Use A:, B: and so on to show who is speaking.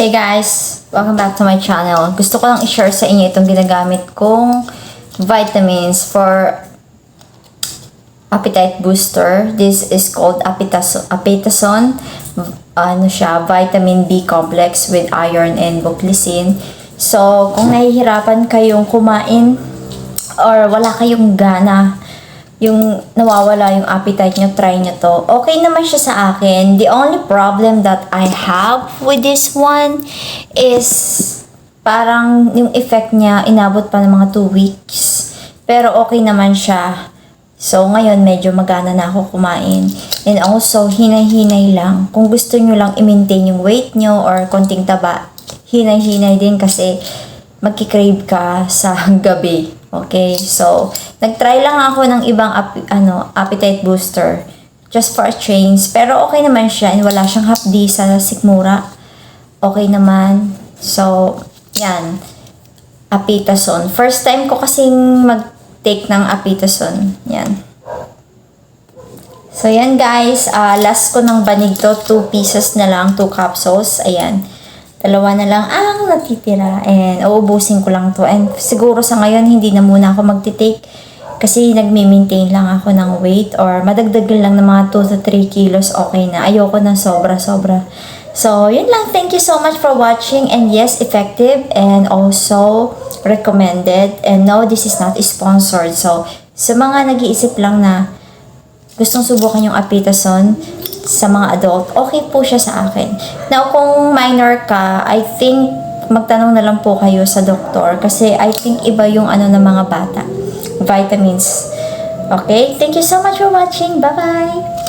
A: Hey guys! Welcome back to my channel. Gusto ko lang i-share sa inyo itong ginagamit kong vitamins for appetite booster. This is called Apetason. Ano siya? Vitamin B complex with iron and glycine. So, kung nahihirapan kayong kumain or wala kayong gana, yung nawawala yung appetite nyo, try nyo to. Okay naman siya sa akin. The only problem that I have with this one is parang yung effect niya inabot pa ng mga 2 weeks. Pero okay naman siya. So ngayon medyo magana na ako kumain. And also hinay-hinay lang. Kung gusto nyo lang i-maintain yung weight nyo or konting taba, hinay-hinay din kasi magkikrave ka sa gabi. Okay, so nag-try lang ako ng ibang appetite booster just for a change. Pero okay naman siya and wala siyang hapdi sa sikmura. Okay naman. So, yan. Apetason. First time ko kasing mag-take ng Apetason. Yan. So, yan guys. Last ko ng banig to. 2 pieces na lang. 2 capsules. Ayan. 2 na lang ang natitira. And uubusin ko lang to. And siguro sa ngayon, hindi na muna ako magtitake. Kasi nagmi-maintain lang ako ng weight. Or madagdagan lang ng mga 2 to 3 kilos. Okay na. Ayoko na sobra-sobra. So, yun lang. Thank you so much for watching. And yes, effective. And also recommended. And no, this is not sponsored. So, sa mga nag-iisip lang na gustong subukan yung Apetason, sa mga adult, okay po siya sa akin. Now, kung minor ka, I think magtanong na lang po kayo sa doktor kasi I think iba yung ng mga bata. Vitamins. Okay? Thank you so much for watching. Bye-bye!